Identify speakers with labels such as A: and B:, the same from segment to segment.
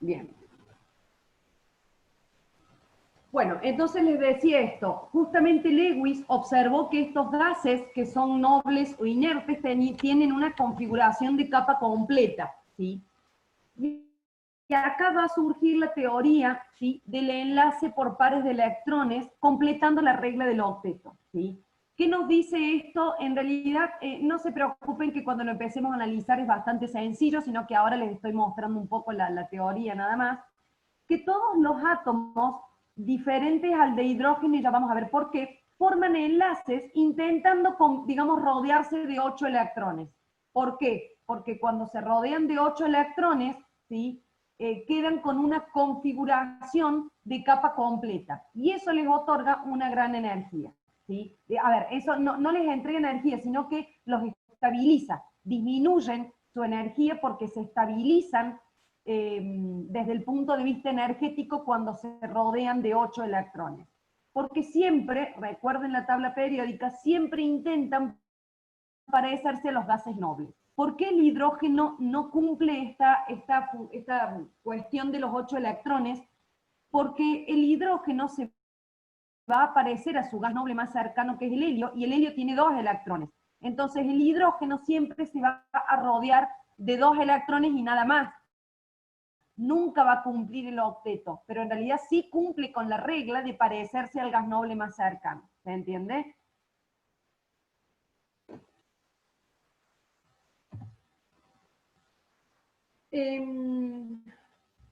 A: Bien. Bueno, entonces les decía esto. Justamente Lewis observó que estos gases que son nobles o inertes tienen una configuración de capa completa, ¿sí? Y acá va a surgir la teoría, ¿sí?, del enlace por pares de electrones, completando la regla del octeto, ¿sí? ¿Qué nos dice esto? En realidad, no se preocupen que cuando lo empecemos a analizar es bastante sencillo, sino que ahora les estoy mostrando un poco la teoría nada más, que todos los átomos diferentes al de hidrógeno, y ya vamos a ver por qué, forman enlaces intentando, digamos, rodearse de 8 electrones. ¿Por qué? Porque cuando se rodean de 8 electrones, ¿sí?, quedan con una configuración de capa completa. Y eso les otorga una gran energía, ¿sí? A ver, eso no les entrega energía, sino que los estabiliza. Disminuyen su energía porque se estabilizan desde el punto de vista energético cuando se rodean de 8 electrones. Porque siempre, recuerden la tabla periódica, siempre intentan parecerse a los gases nobles. ¿Por qué el hidrógeno no cumple esta cuestión de los 8 electrones? Porque el hidrógeno se va a parecer a su gas noble más cercano, que es el helio, y el helio tiene 2 electrones. Entonces el hidrógeno siempre se va a rodear de 2 electrones y nada más. Nunca va a cumplir el octeto, pero en realidad sí cumple con la regla de parecerse al gas noble más cercano. ¿Se entiende?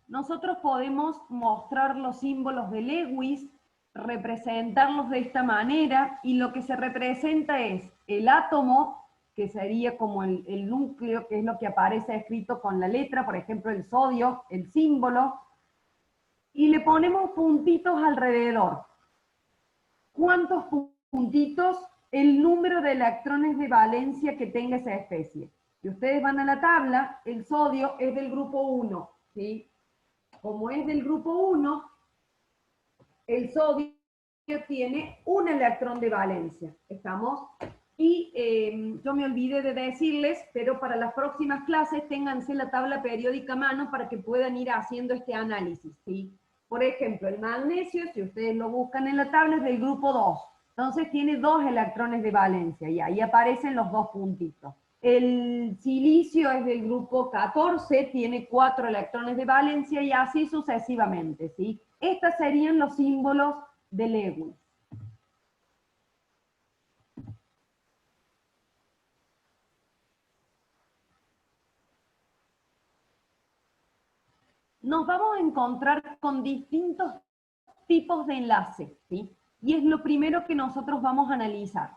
A: Nosotros podemos mostrar los símbolos de Lewis, representarlos de esta manera, y lo que se representa es el átomo, que sería como el núcleo, que es lo que aparece escrito con la letra, por ejemplo el sodio, el símbolo, y le ponemos puntitos alrededor. ¿Cuántos puntitos? El número de electrones de valencia que tenga esa especie. Si ustedes van a la tabla, el sodio es del grupo 1, ¿sí? Como es del grupo 1, el sodio tiene un electrón de valencia. ¿Estamos? Y yo me olvidé de decirles, pero para las próximas clases ténganse la tabla periódica a mano para que puedan ir haciendo este análisis, ¿sí? Por ejemplo, el magnesio, si ustedes lo buscan en la tabla, es del grupo 2. Entonces tiene 2 electrones de valencia y ahí aparecen los 2 puntitos. El silicio es del grupo 14, tiene 4 electrones de valencia y así sucesivamente, ¿sí? Estos serían los símbolos de Lewis. Nos vamos a encontrar con distintos tipos de enlace, ¿sí? Y es lo primero que nosotros vamos a analizar.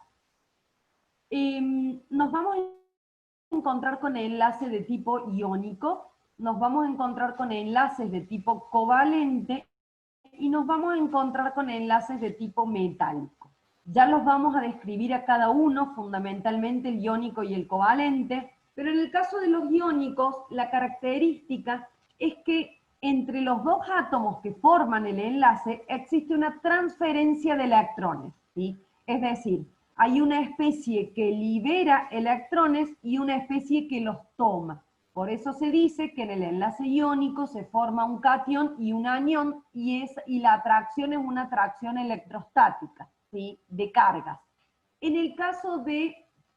A: Nos vamos a encontrar con enlaces de tipo iónico, nos vamos a encontrar con enlaces de tipo covalente y nos vamos a encontrar con enlaces de tipo metálico. Ya los vamos a describir a cada uno, fundamentalmente el iónico y el covalente, pero en el caso de los iónicos, la característica es que entre los dos átomos que forman el enlace existe una transferencia de electrones, ¿sí? Es decir, hay una especie que libera electrones y una especie que los toma. Por eso se dice que en el enlace iónico se forma un catión y un anión y la atracción es una atracción electrostática, ¿sí?, de cargas. En el caso del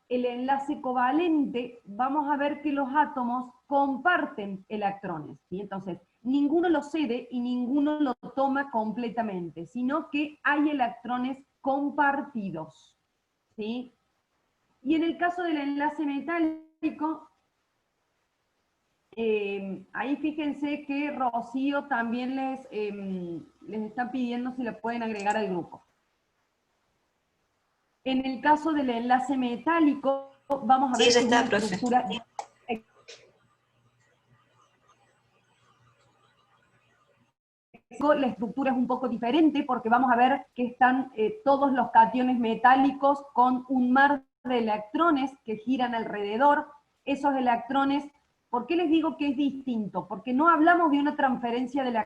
A: enlace covalente, vamos a ver que los átomos comparten electrones, ¿sí? Entonces, ninguno lo cede y ninguno lo toma completamente, sino que hay electrones compartidos, ¿sí? Y en el caso del enlace metálico, ahí fíjense que Rocío también les está pidiendo si le pueden agregar al grupo. En el caso del enlace metálico, vamos a ver que es una estructura. La estructura es un poco diferente porque vamos a ver que están todos los cationes metálicos con un mar de electrones que giran alrededor. Esos electrones, ¿por qué les digo que es distinto? Porque no hablamos de una transferencia de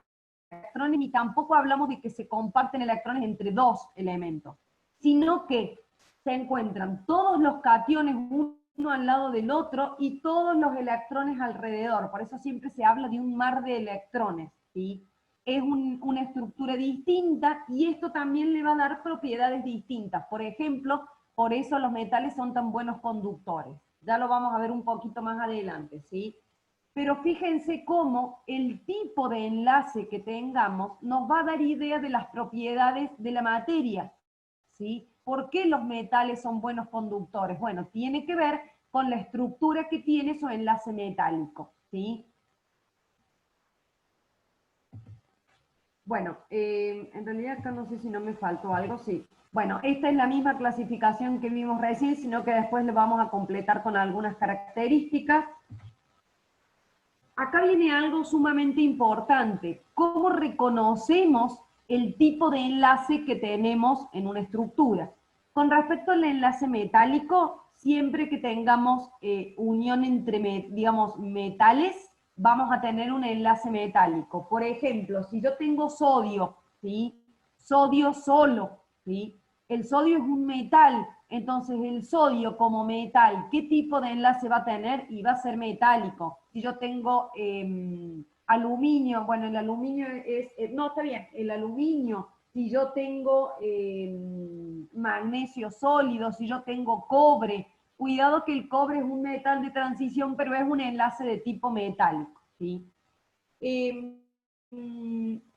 A: electrones ni tampoco hablamos de que se comparten electrones entre dos elementos, sino que se encuentran todos los cationes uno uno al lado del otro y todos los electrones alrededor. Por eso siempre se habla de un mar de electrones, ¿sí? Es una estructura distinta y esto también le va a dar propiedades distintas. Por ejemplo, por eso los metales son tan buenos conductores. Ya lo vamos a ver un poquito más adelante, ¿sí? Pero fíjense cómo el tipo de enlace que tengamos nos va a dar idea de las propiedades de la materia, ¿sí? ¿Por qué los metales son buenos conductores? Bueno, tiene que ver con la estructura que tiene su enlace metálico, ¿sí? Bueno, en realidad acá no sé si no me faltó algo, sí. Bueno, esta es la misma clasificación que vimos recién, sino que después le vamos a completar con algunas características. Acá viene algo sumamente importante. ¿Cómo reconocemos el tipo de enlace que tenemos en una estructura? Con respecto al enlace metálico, siempre que tengamos unión entre, digamos, metales, vamos a tener un enlace metálico. Por ejemplo, si yo tengo sodio, ¿sí? Sodio solo, ¿sí? El sodio es un metal, entonces el sodio como metal, ¿qué tipo de enlace va a tener? Y va a ser metálico. Si yo tengo aluminio, bueno, el aluminio es, no, está bien, el aluminio, si yo tengo magnesio sólido, si yo tengo cobre, cuidado que el cobre es un metal de transición, pero es un enlace de tipo metálico, ¿sí?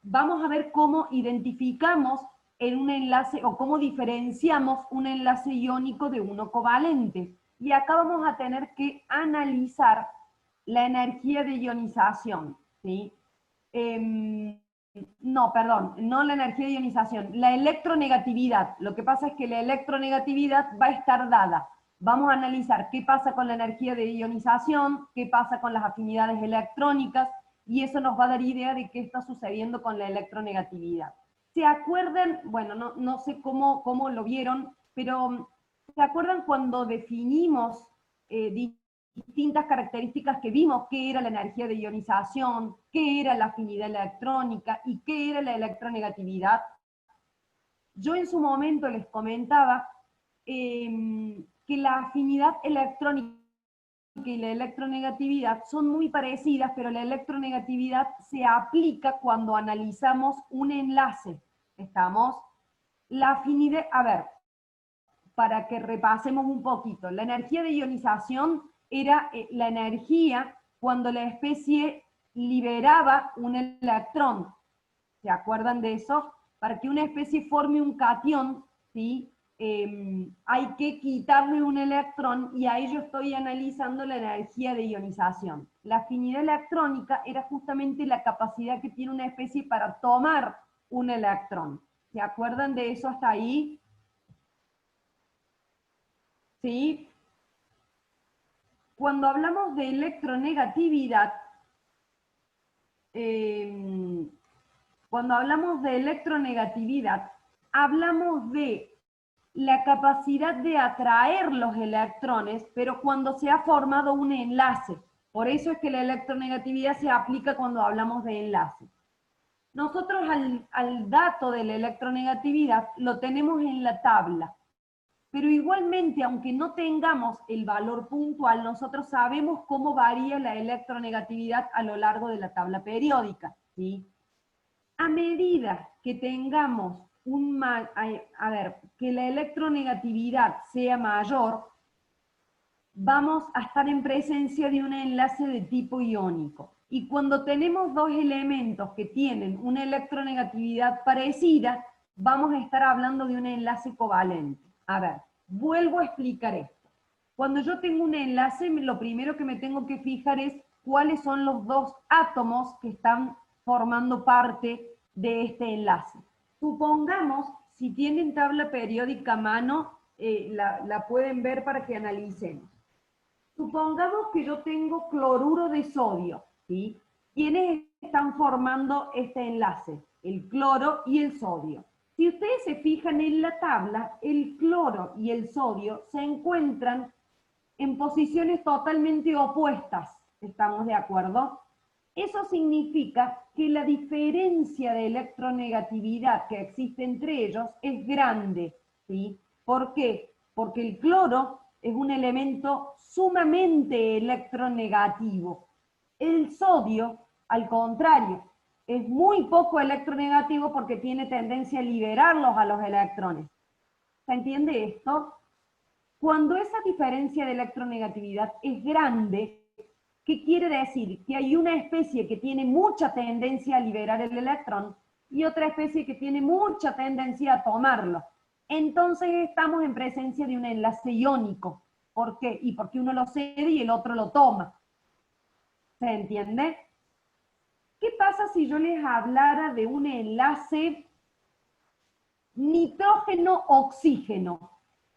A: Vamos a ver cómo identificamos en un enlace o cómo diferenciamos un enlace iónico de uno covalente. Y acá vamos a tener que analizar la energía de ionización, ¿sí? No, perdón, no la energía de ionización, la electronegatividad. Lo que pasa es que la electronegatividad va a estar dada. Vamos a analizar qué pasa con la energía de ionización, qué pasa con las afinidades electrónicas, y eso nos va a dar idea de qué está sucediendo con la electronegatividad. ¿Se acuerdan? Bueno, no sé cómo lo vieron, pero ¿se acuerdan cuando definimos distintas características que vimos? ¿Qué era la energía de ionización? ¿Qué era la afinidad electrónica? ¿Y qué era la electronegatividad? Yo en su momento les comentaba que la afinidad electrónica y la electronegatividad son muy parecidas, pero la electronegatividad se aplica cuando analizamos un enlace. ¿Estamos? La afinidad, a ver, para que repasemos un poquito, la energía de ionización era la energía cuando la especie liberaba un electrón. ¿Se acuerdan de eso? Para que una especie forme un catión, ¿sí? Hay que quitarle un electrón y ahí yo estoy analizando la energía de ionización. La afinidad electrónica era justamente la capacidad que tiene una especie para tomar un electrón. ¿Se acuerdan de eso hasta ahí? ¿Sí? Cuando hablamos de electronegatividad, eh, cuando hablamos de electronegatividad, hablamos de la capacidad de atraer los electrones, pero cuando se ha formado un enlace. Por eso es que la electronegatividad se aplica cuando hablamos de enlace. Nosotros al dato de la electronegatividad lo tenemos en la tabla, pero igualmente, aunque no tengamos el valor puntual, nosotros sabemos cómo varía la electronegatividad a lo largo de la tabla periódica, ¿sí? A medida que tengamos que la electronegatividad sea mayor, vamos a estar en presencia de un enlace de tipo iónico. Y cuando tenemos dos elementos que tienen una electronegatividad parecida, vamos a estar hablando de un enlace covalente. A ver, vuelvo a explicar esto. Cuando yo tengo un enlace, lo primero que me tengo que fijar es cuáles son los dos átomos que están formando parte de este enlace. Supongamos, si tienen tabla periódica a mano, la pueden ver para que analicemos. Supongamos que yo tengo cloruro de sodio, ¿sí? ¿Quiénes están formando este enlace? El cloro y el sodio. Si ustedes se fijan en la tabla, el cloro y el sodio se encuentran en posiciones totalmente opuestas. ¿Estamos de acuerdo? Eso significa que la diferencia de electronegatividad que existe entre ellos es grande, ¿sí? ¿Por qué? Porque el cloro es un elemento sumamente electronegativo. El sodio, al contrario, es muy poco electronegativo porque tiene tendencia a liberarlos a los electrones. ¿Se entiende esto? Cuando esa diferencia de electronegatividad es grande, ¿qué quiere decir? Que hay una especie que tiene mucha tendencia a liberar el electrón y otra especie que tiene mucha tendencia a tomarlo. Entonces estamos en presencia de un enlace iónico. ¿Por qué? Y porque uno lo cede y el otro lo toma. ¿Se entiende? ¿Qué pasa si yo les hablara de un enlace nitrógeno-oxígeno?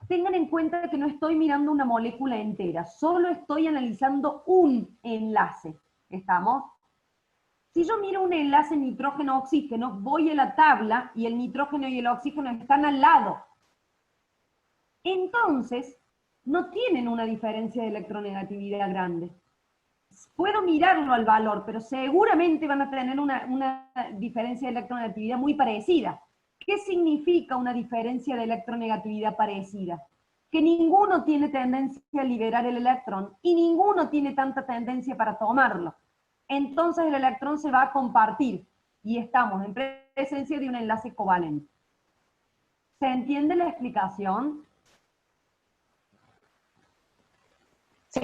A: Tengan en cuenta que no estoy mirando una molécula entera, solo estoy analizando un enlace. ¿Estamos? Si yo miro un enlace nitrógeno-oxígeno, voy a la tabla y el nitrógeno y el oxígeno están al lado. Entonces, no tienen una diferencia de electronegatividad grande. Puedo mirarlo al valor, pero seguramente van a tener una diferencia de electronegatividad muy parecida. ¿Qué significa una diferencia de electronegatividad parecida? Que ninguno tiene tendencia a liberar el electrón y ninguno tiene tanta tendencia para tomarlo. Entonces el electrón se va a compartir y estamos en presencia de un enlace covalente. ¿Se entiende la explicación?
B: Sí.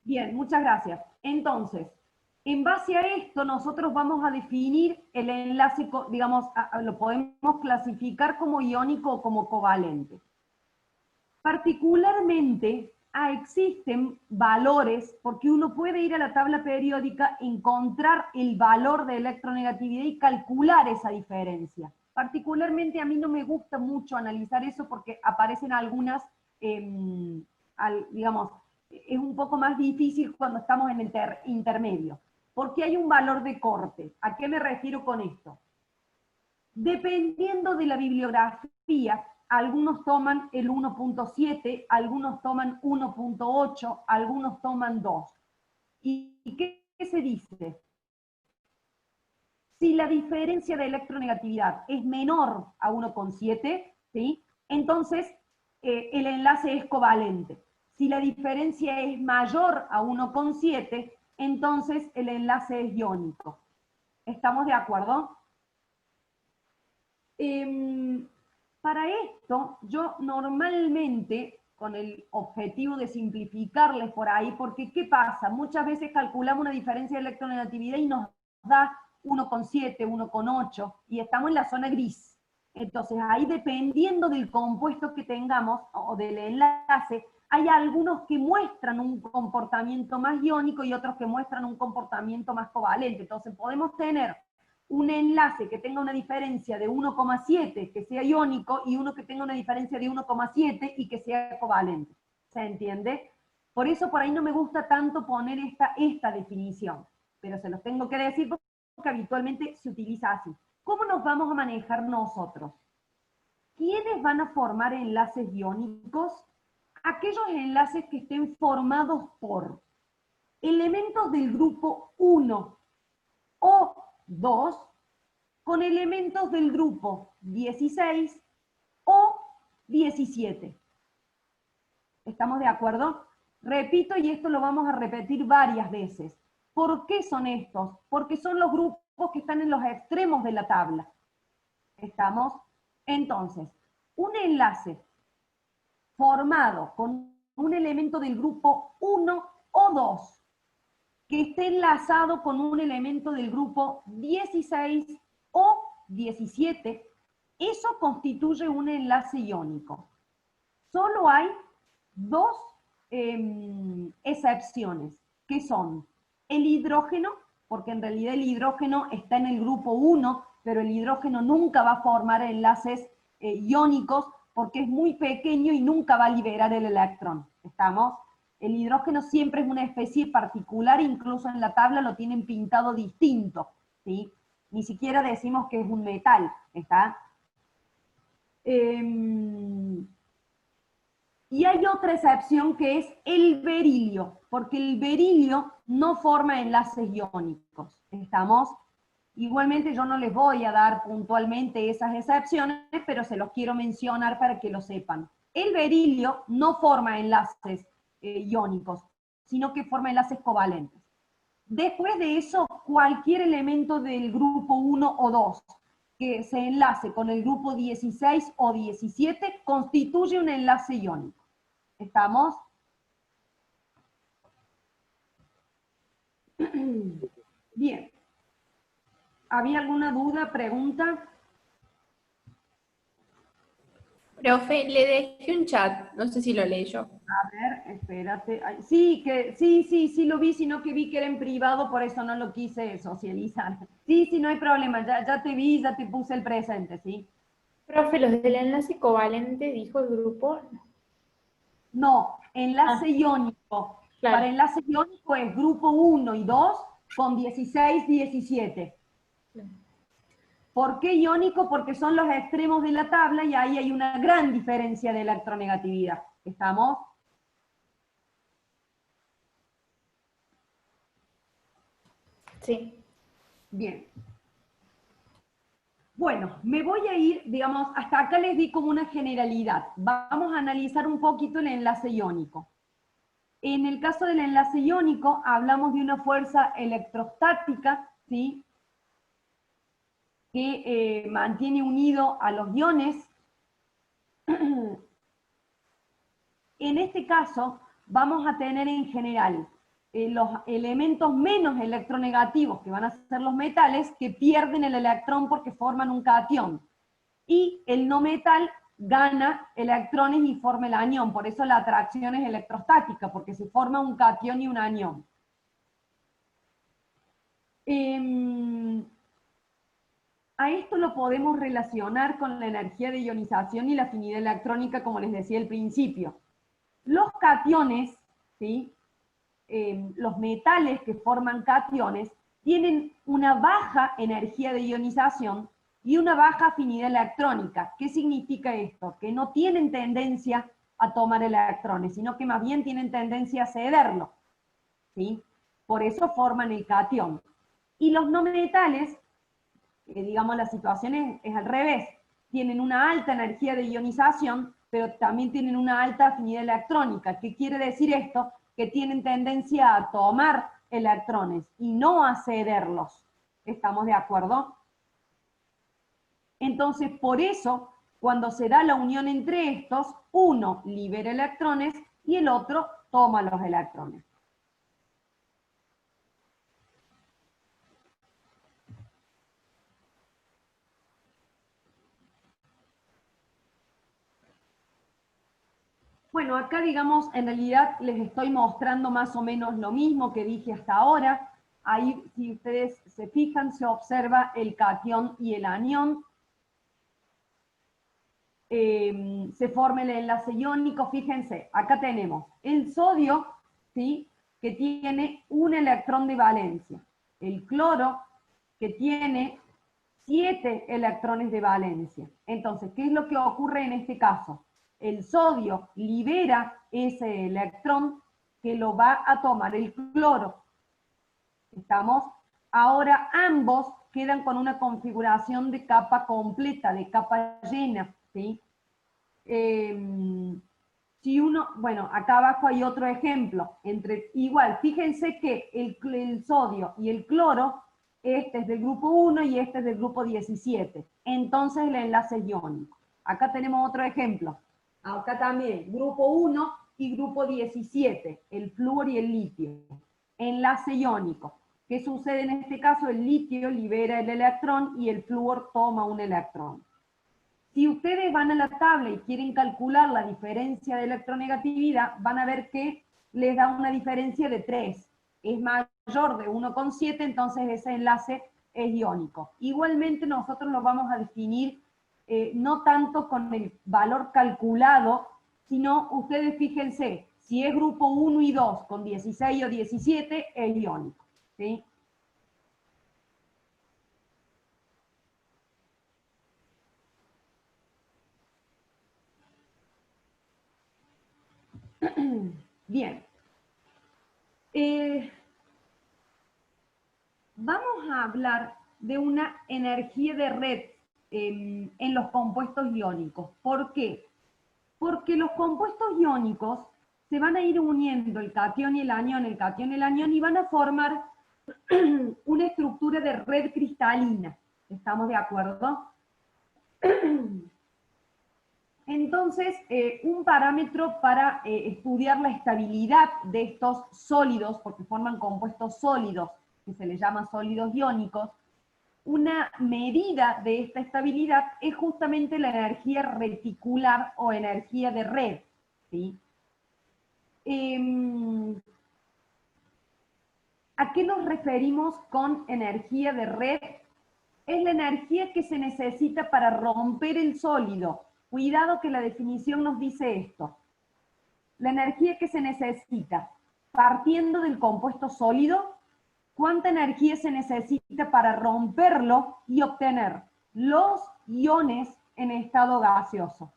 A: Bien, muchas gracias. Entonces, en base a esto, nosotros vamos a definir el enlace, digamos, lo podemos clasificar como iónico o como covalente. Particularmente, existen valores, porque uno puede ir a la tabla periódica, encontrar el valor de electronegatividad y calcular esa diferencia. Particularmente a mí no me gusta mucho analizar eso porque aparecen algunas, digamos, es un poco más difícil cuando estamos en el intermedio, porque hay un valor de corte. ¿A qué me refiero con esto? Dependiendo de la bibliografía, algunos toman el 1.7, algunos toman 1.8, algunos toman 2. ¿Y qué se dice? Si la diferencia de electronegatividad es menor a 1.7, ¿sí? Entonces el enlace es covalente. Si la diferencia es mayor a 1.7, entonces el enlace es iónico. ¿Estamos de acuerdo? Para esto, yo normalmente, con el objetivo de simplificarles por ahí, porque ¿qué pasa? Muchas veces calculamos una diferencia de electronegatividad y nos da 1.7, 1.8, y estamos en la zona gris. Entonces, ahí dependiendo del compuesto que tengamos, o del enlace, hay algunos que muestran un comportamiento más iónico y otros que muestran un comportamiento más covalente. Entonces, podemos tener un enlace que tenga una diferencia de 1,7 que sea iónico y uno que tenga una diferencia de 1,7 y que sea covalente. ¿Se entiende? Por eso por ahí no me gusta tanto poner esta definición, pero se los tengo que decir porque habitualmente se utiliza así. ¿Cómo nos vamos a manejar nosotros? ¿Quiénes van a formar enlaces iónicos? Aquellos enlaces que estén formados por elementos del grupo 1 o 2 con elementos del grupo 16 o 17. ¿Estamos de acuerdo? Repito, y esto lo vamos a repetir varias veces. ¿Por qué son estos? Porque son los grupos que están en los extremos de la tabla. ¿Estamos? Entonces, un enlace formado con un elemento del grupo 1 o 2 que esté enlazado con un elemento del grupo 16 o 17, eso constituye un enlace iónico. Solo hay dos excepciones, que son el hidrógeno, porque en realidad el hidrógeno está en el grupo 1, pero el hidrógeno nunca va a formar enlaces iónicos porque es muy pequeño y nunca va a liberar el electrón. ¿Estamos? El hidrógeno siempre es una especie particular, incluso en la tabla lo tienen pintado distinto, ¿sí? Ni siquiera decimos que es un metal, ¿está? Y hay otra excepción que es el berilio, porque el berilio no forma enlaces iónicos, ¿estamos? Igualmente yo no les voy a dar puntualmente esas excepciones, pero se los quiero mencionar para que lo sepan. El berilio no forma enlaces iónicos, sino que forma enlaces covalentes. Después de eso, cualquier elemento del grupo 1 o 2 que se enlace con el grupo 16 o 17 constituye un enlace iónico. ¿Estamos? Bien. ¿Había alguna duda, pregunta?
C: Profe, le dejé un chat, no sé si lo leí yo.
A: A ver, espérate. Ay, sí lo vi, sino que vi que era en privado, por eso no lo quise socializar. Sí, no hay problema, ya te vi, ya te puse el presente, ¿sí?
B: Profe, los del enlace covalente, dijo el grupo.
A: No, enlace iónico.
B: Claro.
A: Para enlace iónico es grupo 1 y 2 con 16, 17. ¿Por qué iónico? Porque son los extremos de la tabla y ahí hay una gran diferencia de electronegatividad. ¿Estamos?
B: Sí.
A: Bien. Bueno, me voy a ir, digamos, hasta acá les di como una generalidad. Vamos a analizar un poquito el enlace iónico. En el caso del enlace iónico, hablamos de una fuerza electrostática, ¿sí? Que mantiene unido a los iones. En este caso, vamos a tener en general los elementos menos electronegativos, que van a ser los metales, que pierden el electrón porque forman un cation. Y el no metal gana electrones y forma el anión. Por eso la atracción es electrostática, porque se forma un cation y un anión. A esto lo podemos relacionar con la energía de ionización y la afinidad electrónica, como les decía al principio. Los cationes, ¿sí? Los metales que forman cationes, tienen una baja energía de ionización y una baja afinidad electrónica. ¿Qué significa esto? Que no tienen tendencia a tomar electrones, sino que más bien tienen tendencia a cederlo, ¿sí? Por eso forman el cation. Y los no metales, digamos, la situación es al revés. Tienen una alta energía de ionización, pero también tienen una alta afinidad electrónica. ¿Qué quiere decir esto? Que tienen tendencia a tomar electrones y no a cederlos. ¿Estamos de acuerdo? Entonces, por eso, cuando se da la unión entre estos, uno libera electrones y el otro toma los electrones. Bueno, acá digamos, en realidad les estoy mostrando más o menos lo mismo que dije hasta ahora. Ahí, si ustedes se fijan, se observa el cation y el anión. Se forma el enlace iónico. Fíjense, acá tenemos el sodio, ¿sí? Que tiene un electrón de valencia. El cloro, que tiene 7 electrones de valencia. Entonces, ¿qué es lo que ocurre en este caso? El sodio libera ese electrón que lo va a tomar el cloro. ¿Estamos? Ahora ambos quedan con una configuración de capa completa, de capa llena, ¿sí? Si uno, bueno, acá abajo hay otro ejemplo, igual, fíjense que el sodio y el cloro, este es del grupo 1 y este es del grupo 17, entonces el enlace es iónico. Acá tenemos otro ejemplo, acá también, grupo 1 y grupo 17, el flúor y el litio, enlace iónico. ¿Qué sucede en este caso? El litio libera el electrón y el flúor toma un electrón. Si ustedes van a la tabla y quieren calcular la diferencia de electronegatividad, van a ver que les da una diferencia de 3. Es mayor de 1,7, entonces ese enlace es iónico. Igualmente nosotros lo vamos a definir no tanto con el valor calculado, sino ustedes fíjense, si es grupo 1 y 2 con 16 o 17, es iónico, ¿sí? Bien. Vamos a hablar de una energía de red en los compuestos iónicos. ¿Por qué? Porque los compuestos iónicos se van a ir uniendo el catión y el anión, y van a formar una estructura de red cristalina. ¿Estamos de acuerdo? Entonces, un parámetro para estudiar la estabilidad de estos sólidos, porque forman compuestos sólidos, que se les llama sólidos iónicos, una medida de esta estabilidad es justamente la energía reticular o energía de red, ¿sí? ¿A qué nos referimos con energía de red? Es la energía que se necesita para romper el sólido. Cuidado que la definición nos dice esto. La energía que se necesita partiendo del compuesto sólido, ¿cuánta energía se necesita para romperlo y obtener los iones en estado gaseoso?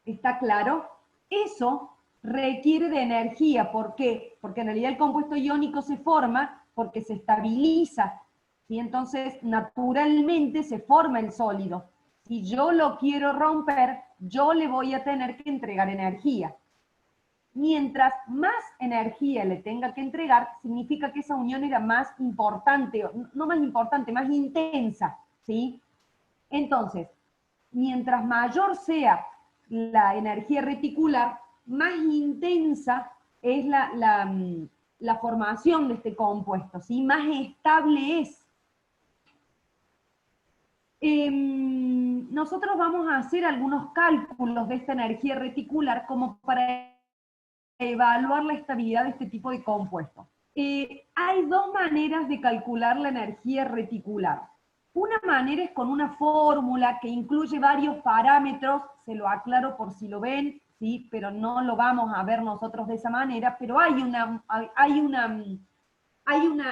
A: ¿Está claro? Eso requiere de energía. ¿Por qué? Porque en realidad el compuesto iónico se forma porque se estabiliza, ¿sí? Entonces, naturalmente se forma el sólido. Si yo lo quiero romper, yo le voy a tener que entregar energía. Mientras más energía le tenga que entregar, significa que esa unión era más importante, no más importante, más intensa, ¿sí? Entonces, mientras mayor sea la energía reticular, más intensa es la formación de este compuesto, ¿sí? Más estable es. Nosotros vamos a hacer algunos cálculos de esta energía reticular como para evaluar la estabilidad de este tipo de compuestos. Hay dos maneras de calcular la energía reticular. Una manera es con una fórmula que incluye varios parámetros, se lo aclaro por si lo ven, ¿sí? Pero no lo vamos a ver nosotros de esa manera, pero hay una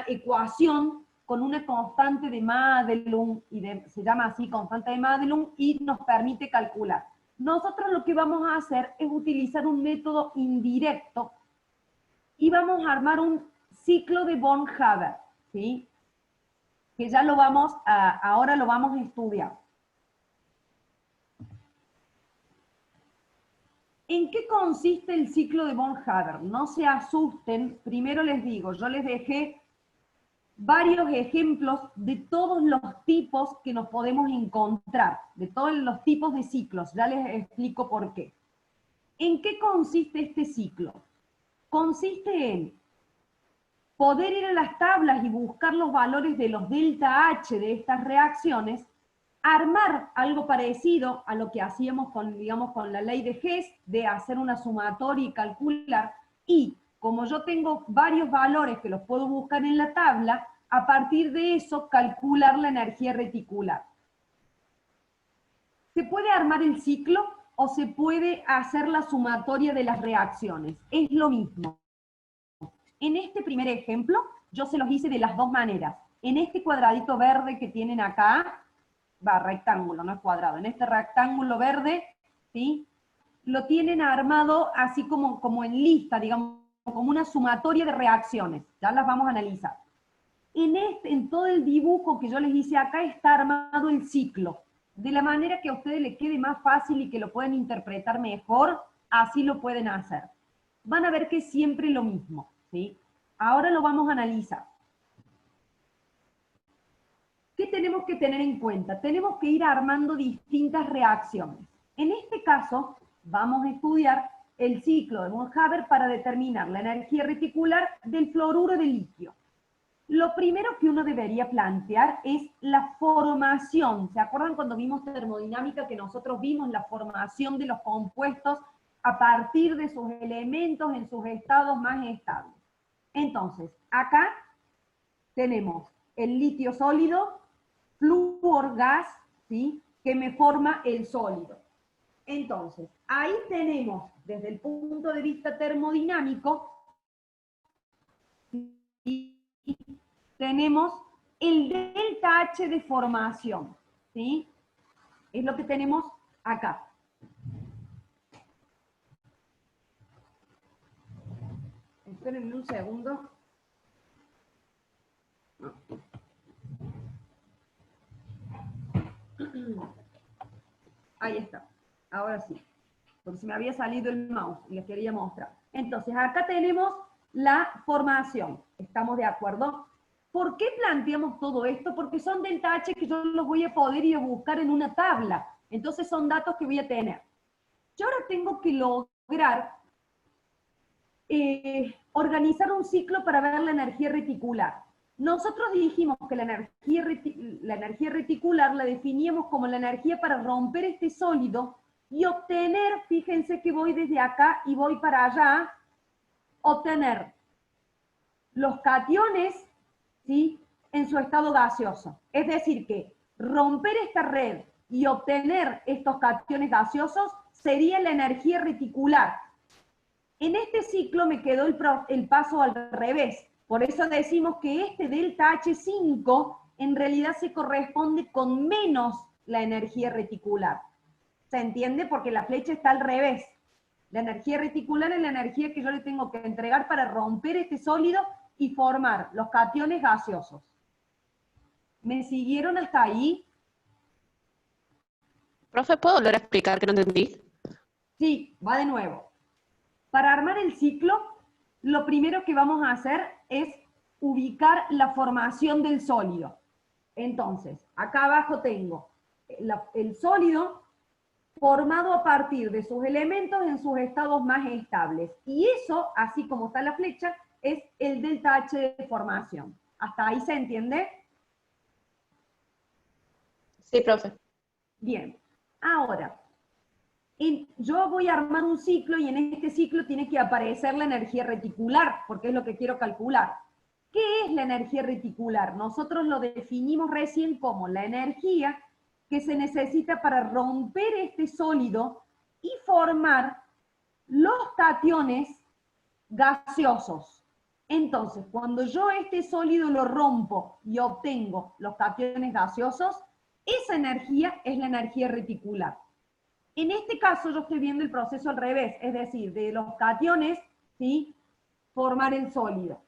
A: ecuación con una constante de Madelung, se llama así, constante de Madelung, y nos permite calcular. Nosotros lo que vamos a hacer es utilizar un método indirecto y vamos a armar un ciclo de von Haber, ¿sí? Que ya ahora lo vamos a estudiar. ¿En qué consiste el ciclo de von Haber? No se asusten, primero les digo, yo les dejé varios ejemplos de todos los tipos que nos podemos encontrar, de todos los tipos de ciclos, ya les explico por qué. ¿En qué consiste este ciclo? Consiste en poder ir a las tablas y buscar los valores de los delta H de estas reacciones, armar algo parecido a lo que hacíamos con, digamos, con la ley de Hess, de hacer una sumatoria y calcular, y como yo tengo varios valores que los puedo buscar en la tabla, a partir de eso calcular la energía reticular. ¿Se puede armar el ciclo o se puede hacer la sumatoria de las reacciones? Es lo mismo. En este primer ejemplo, yo se los hice de las dos maneras. En este cuadradito verde que tienen acá, rectángulo, no es cuadrado, en este rectángulo verde, ¿sí? Lo tienen armado así como en lista, digamos, como una sumatoria de reacciones. Ya las vamos a analizar. En todo el dibujo que yo les hice acá está armado el ciclo. De la manera que a ustedes les quede más fácil y que lo pueden interpretar mejor, así lo pueden hacer. Van a ver que es siempre lo mismo, ¿sí? Ahora lo vamos a analizar. ¿Qué tenemos que tener en cuenta? Tenemos que ir armando distintas reacciones. En este caso, vamos a estudiar el ciclo de von Haber para determinar la energía reticular del fluoruro de litio. Lo primero que uno debería plantear es la formación. ¿Se acuerdan cuando vimos termodinámica que nosotros vimos la formación de los compuestos a partir de sus elementos en sus estados más estables? Entonces, acá tenemos el litio sólido, flúor gas, ¿sí? Que me forma el sólido. Entonces, ahí tenemos, desde el punto de vista termodinámico, tenemos el delta H de formación, ¿sí? Es lo que tenemos acá. Espérenme un segundo. Ahí está. Ahora sí. Porque se me había salido el mouse y les quería mostrar. Entonces, acá tenemos la formación. ¿Estamos de acuerdo? ¿Por qué planteamos todo esto? Porque son delta H que yo los voy a poder ir a buscar en una tabla. Entonces son datos que voy a tener. Yo ahora tengo que lograr organizar un ciclo para ver la energía reticular. Nosotros dijimos que la energía reticular la definíamos como la energía para romper este sólido y obtener, fíjense que voy desde acá y voy para allá, obtener los cationes, ¿sí?, en su estado gaseoso. Es decir, que romper esta red y obtener estos cationes gaseosos sería la energía reticular. En este ciclo me quedó el paso al revés. Por eso decimos que este delta H5 en realidad se corresponde con menos la energía reticular. ¿Se entiende? Porque la flecha está al revés. La energía reticular es la energía que yo le tengo que entregar para romper este sólido y formar los cationes gaseosos. ¿Me siguieron hasta ahí?
D: Profe, ¿puedo volver a explicar que no entendí?
A: Sí, va de nuevo. Para armar el ciclo, lo primero que vamos a hacer es ubicar la formación del sólido. Entonces, acá abajo tengo el sólido formado a partir de sus elementos en sus estados más estables. Y eso, así como está la flecha, es el delta H de formación. ¿Hasta ahí se entiende?
D: Sí, profe.
A: Bien. Ahora, yo voy a armar un ciclo y en este ciclo tiene que aparecer la energía reticular, porque es lo que quiero calcular. ¿Qué es la energía reticular? Nosotros lo definimos recién como la energía que se necesita para romper este sólido y formar los cationes gaseosos. Entonces, cuando yo este sólido lo rompo y obtengo los cationes gaseosos, esa energía es la energía reticular. En este caso yo estoy viendo el proceso al revés, es decir, de los cationes, ¿sí?, formar el sólido.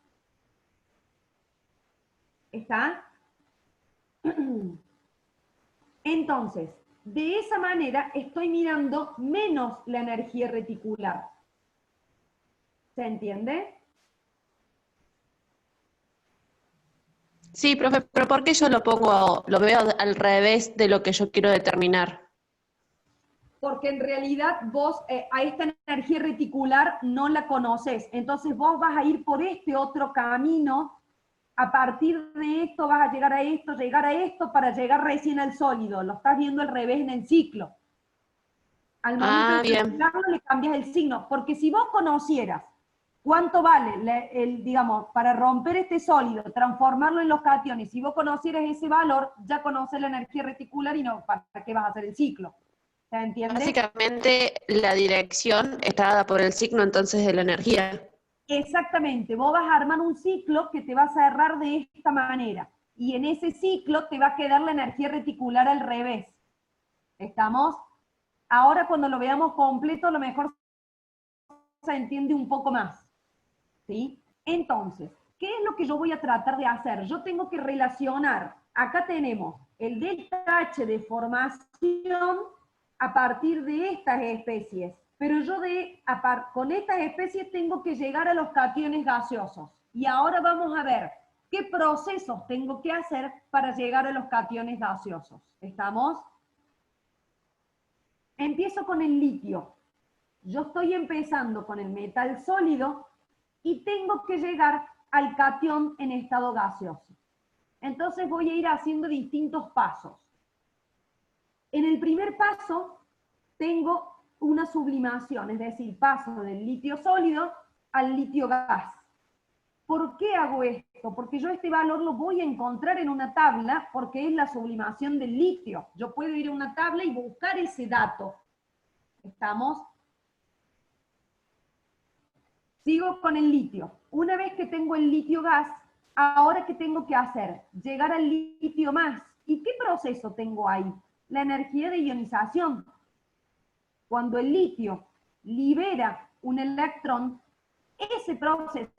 A: ¿Está? Entonces, de esa manera estoy mirando menos la energía reticular. ¿Se entiende?
D: Sí, profe, pero ¿por qué yo lo veo al revés de lo que yo quiero determinar?
A: Porque en realidad vos a esta energía reticular no la conoces. Entonces vos vas a ir por este otro camino, a partir de esto vas a llegar a esto, para llegar recién al sólido. Lo estás viendo al revés en el ciclo. Al momento de
D: bien.
A: calcularlo le cambias el signo, porque si vos conocieras cuánto vale, digamos, para romper este sólido, transformarlo en los cationes, si vos conocieras ese valor, ya conoces la energía reticular y no, ¿para qué vas a hacer el ciclo? ¿Se entiende?
D: Básicamente la dirección está dada por el signo entonces de la energía.
A: Exactamente, vos vas a armar un ciclo que te va a cerrar de esta manera, y en ese ciclo te va a quedar la energía reticular al revés. ¿Estamos? Ahora cuando lo veamos completo, a lo mejor se entiende un poco más. ¿Sí? Entonces, ¿qué es lo que yo voy a tratar de hacer? Yo tengo que relacionar, acá tenemos el delta H de formación a partir de estas especies, pero yo con estas especies tengo que llegar a los cationes gaseosos. Y ahora vamos a ver qué procesos tengo que hacer para llegar a los cationes gaseosos. ¿Estamos? Empiezo con el litio. Yo estoy empezando con el metal sólido y tengo que llegar al catión en estado gaseoso. Entonces voy a ir haciendo distintos pasos. En el primer paso tengo una sublimación, es decir, paso del litio sólido al litio gas. ¿Por qué hago esto? Porque yo este valor lo voy a encontrar en una tabla porque es la sublimación del litio. Yo puedo ir a una tabla y buscar ese dato. ¿Estamos? Sigo con el litio. Una vez que tengo el litio gas, ¿ahora qué tengo que hacer? Llegar al litio más. ¿Y qué proceso tengo ahí? La energía de ionización. Cuando el litio libera un electrón, ese proceso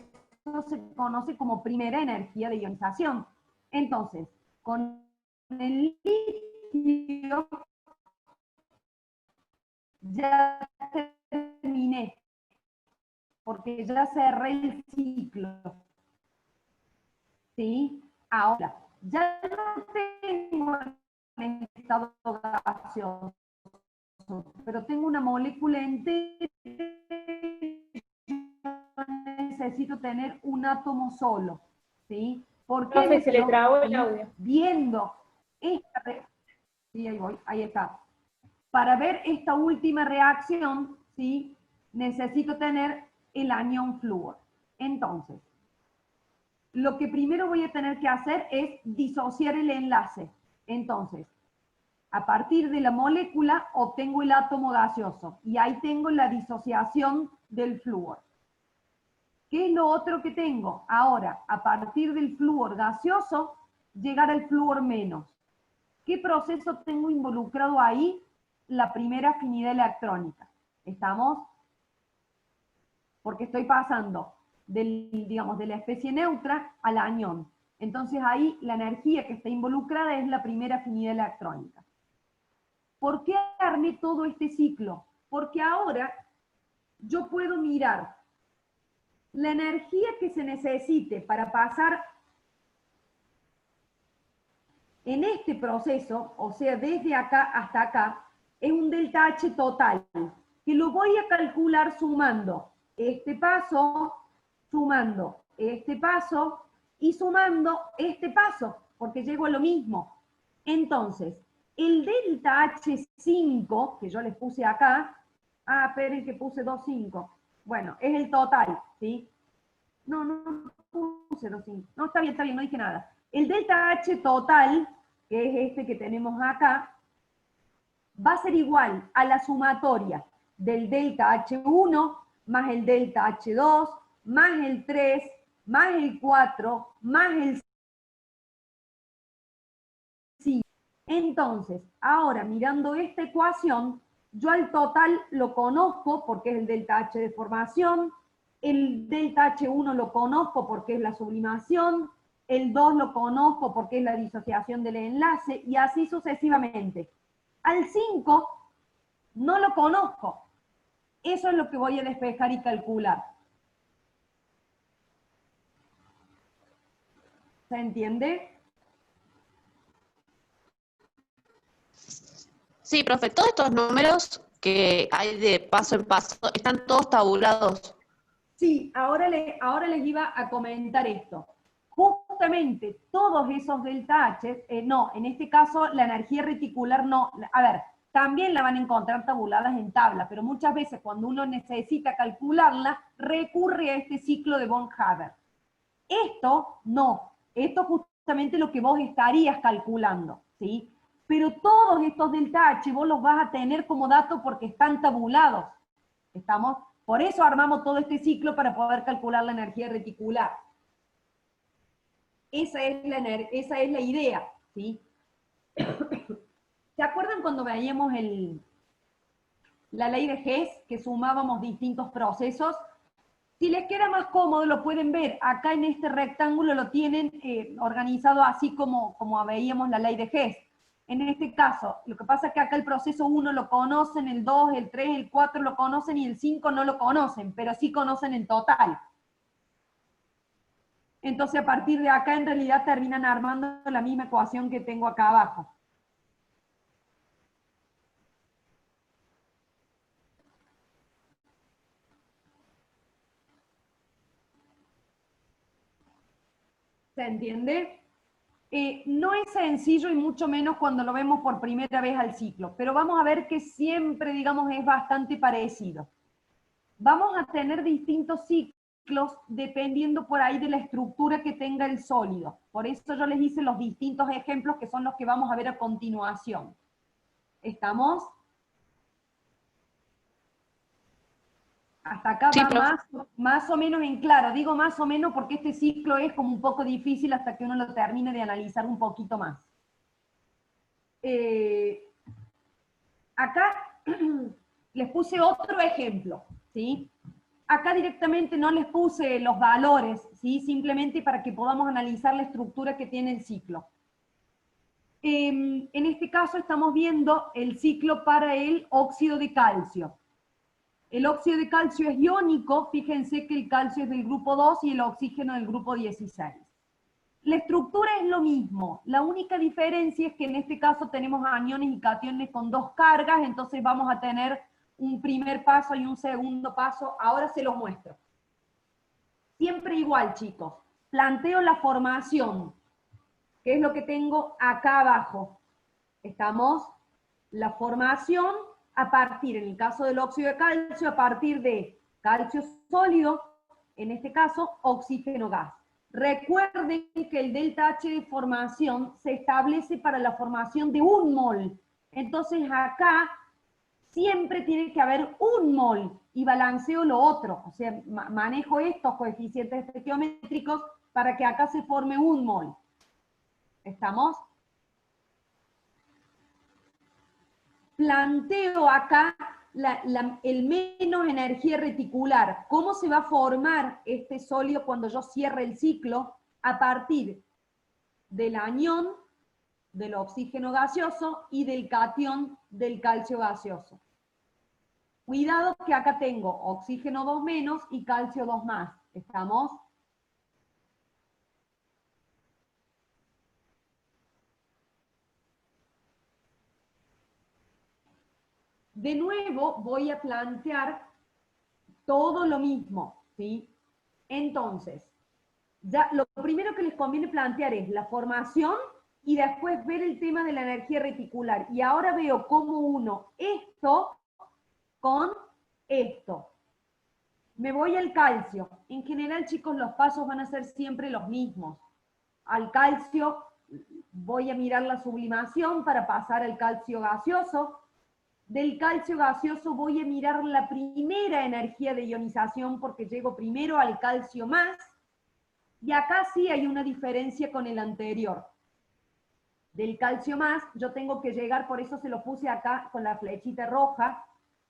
A: se conoce como primera energía de ionización. Entonces, con el litio ya terminé, porque ya cerré el ciclo. ¿Sí? Ahora, ya no tengo en estado gaseoso, pero tengo una molécula entera, necesito tener un átomo solo, ¿sí? ¿Por qué?
B: Profe, se le trabó el audio.
A: Viendo esta, sí, ahí voy, ahí está. Para ver esta última reacción, ¿sí? Necesito tener el anión flúor. Entonces, lo que primero voy a tener que hacer es disociar el enlace. Entonces, a partir de la molécula obtengo el átomo gaseoso y ahí tengo la disociación del flúor. ¿Qué es lo otro que tengo? Ahora, a partir del flúor gaseoso, llegar al flúor menos. ¿Qué proceso tengo involucrado ahí? La primera afinidad electrónica. ¿Estamos? Porque estoy pasando digamos, de la especie neutra al anión. Entonces ahí la energía que está involucrada es la primera afinidad electrónica. ¿Por qué armé todo este ciclo? Porque ahora yo puedo mirar la energía que se necesite para pasar en este proceso, o sea, desde acá hasta acá, es un delta H total, que lo voy a calcular sumando este paso, sumando este paso y sumando este paso, porque llego a lo mismo. Entonces, el delta H5, que yo les puse acá, esperen que puse 2,5. Bueno, es el total, ¿sí? No puse 2,5. No, está bien, no dije nada. El delta H total, que es este que tenemos acá, va a ser igual a la sumatoria del delta H1 más el delta H2 más el 3 más el 4 más el 5. Entonces, ahora mirando esta ecuación, yo al total lo conozco porque es el delta H de formación, el delta H1 lo conozco porque es la sublimación, el 2 lo conozco porque es la disociación del enlace, y así sucesivamente. Al 5 no lo conozco. Eso es lo que voy a despejar y calcular. ¿Se entiende?
D: Sí, profe, todos estos números que hay de paso en paso están todos tabulados.
A: Sí, ahora les iba a comentar esto. Justamente todos esos delta H, no, en este caso la energía reticular no, a ver, también la van a encontrar tabuladas en tabla, pero muchas veces cuando uno necesita calcularla, recurre a este ciclo de von Haber. Esto no, esto justamente lo que vos estarías calculando, ¿sí? Pero todos estos delta H vos los vas a tener como dato porque están tabulados, ¿estamos? Por eso armamos todo este ciclo para poder calcular la energía reticular. Esa es la idea, ¿sí? ¿Se acuerdan cuando veíamos la ley de Hess, que sumábamos distintos procesos? Si les queda más cómodo, lo pueden ver. Acá en este rectángulo lo tienen organizado así como veíamos la ley de Hess. En este caso, lo que pasa es que acá el proceso 1 lo conocen, el 2, el 3, el 4 lo conocen y el 5 no lo conocen, pero sí conocen el total. Entonces a partir de acá en realidad terminan armando la misma ecuación que tengo acá abajo. ¿Se entiende? No es sencillo y mucho menos cuando lo vemos por primera vez al ciclo, pero vamos a ver que siempre, digamos, es bastante parecido. Vamos a tener distintos ciclos dependiendo por ahí de la estructura que tenga el sólido. Por eso yo les hice los distintos ejemplos que son los que vamos a ver a continuación. ¿Estamos? Hasta acá
D: Sí,
A: va más o menos en claro. Digo más o menos porque este ciclo es como un poco difícil hasta que uno lo termine de analizar un poquito más. Acá les puse otro ejemplo, ¿sí? Acá directamente no les puse los valores, ¿sí? Simplemente para que podamos analizar la estructura que tiene el ciclo. en este caso estamos viendo el ciclo para el óxido de calcio. El óxido de calcio es iónico, fíjense que el calcio es del grupo 2 y el oxígeno del grupo 16. La estructura es lo mismo, la única diferencia es que en este caso tenemos aniones y cationes con dos cargas, entonces vamos a tener un primer paso y un segundo paso, ahora se los muestro. Siempre igual, chicos, planteo la formación, que es lo que tengo acá abajo. Estamos, la formación a partir, en el caso del óxido de calcio, a partir de calcio sólido, en este caso, oxígeno gas. Recuerden que el delta H de formación se establece para la formación de 1 mol. Entonces acá siempre tiene que haber 1 mol y balanceo lo otro. O sea, manejo estos coeficientes estequiométricos para que acá se forme 1 mol. ¿Estamos? Planteo acá el menos energía reticular. ¿Cómo se va a formar este sólido cuando yo cierre el ciclo? A partir del anión, del oxígeno gaseoso y del catión del calcio gaseoso. Cuidado que acá tengo oxígeno 2 menos y calcio 2 más. ¿Estamos? De nuevo voy a plantear todo lo mismo, ¿sí? Entonces, ya lo primero que les conviene plantear es la formación y después ver el tema de la energía reticular. Y ahora veo cómo uno esto con esto. Me voy al calcio. En general, chicos, los pasos van a ser siempre los mismos. Al calcio voy a mirar la sublimación para pasar al calcio gaseoso. Del calcio gaseoso voy a mirar la primera energía de ionización porque llego primero al calcio más, y acá sí hay una diferencia con el anterior. Del calcio más yo tengo que llegar, por eso se lo puse acá con la flechita roja,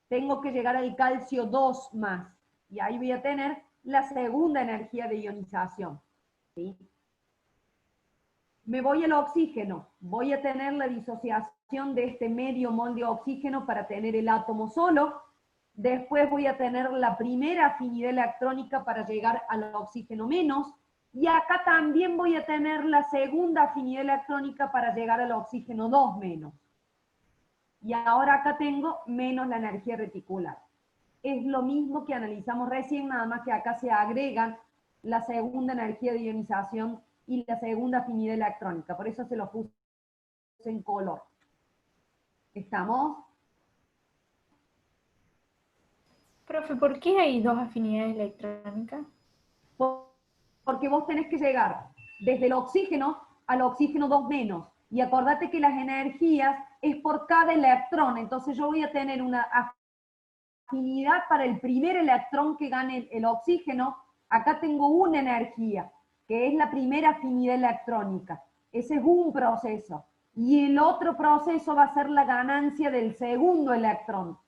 A: tengo que llegar al calcio 2 más, y ahí voy a tener la segunda energía de ionización, ¿sí? Me voy al oxígeno, voy a tener la disociación de este medio mol de oxígeno para tener el átomo solo, después voy a tener la primera afinidad electrónica para llegar al oxígeno menos, y acá también voy a tener la segunda afinidad electrónica para llegar al oxígeno 2 menos. Y ahora acá tengo menos la energía reticular. Es lo mismo que analizamos recién, nada más que acá se agregan la segunda energía de ionización y la segunda afinidad electrónica, por eso se lo puse en color. ¿Estamos?
B: Profe, ¿por qué hay dos afinidades electrónicas?
A: Porque vos tenés que llegar desde el oxígeno al oxígeno 2 menos, y acordate que las energías es por cada electrón, entonces yo voy a tener una afinidad para el primer electrón que gane el oxígeno, acá tengo una energía, que es la primera afinidad electrónica. Ese es un proceso. Y el otro proceso va a ser la ganancia del segundo electrón.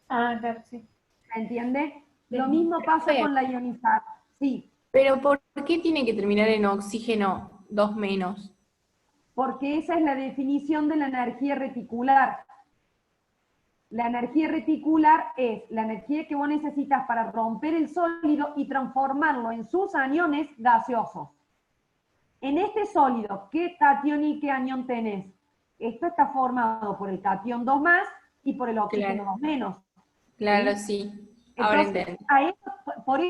B: Ah, claro, sí.
A: ¿Se entiende? Lo mismo pasa con la ionización. Sí.
C: Pero ¿por qué tiene que terminar en oxígeno 2 menos?
A: Porque esa es la definición de la energía reticular. La energía reticular es la energía que vos necesitas para romper el sólido y transformarlo en sus aniones gaseosos. En este sólido, ¿qué catión y qué anión tenés? Esto está formado por el catión 2 más y por el oxígeno 2 menos.
C: Claro,
A: ¿Sí?
C: sí. Ahora
A: Entonces,
C: entiendo.
A: por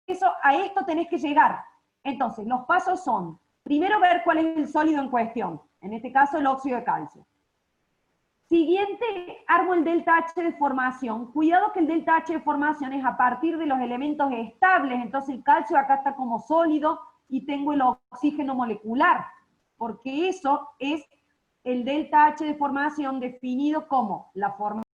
A: eso a esto tenés que llegar. Entonces, los pasos son, primero ver cuál es el sólido en cuestión, en este caso el óxido de calcio. Siguiente, armo el delta H de formación. Cuidado que el delta H de formación es a partir de los elementos estables, entonces el calcio acá está como sólido y tengo el oxígeno molecular, porque eso es el delta H de formación definido como la formación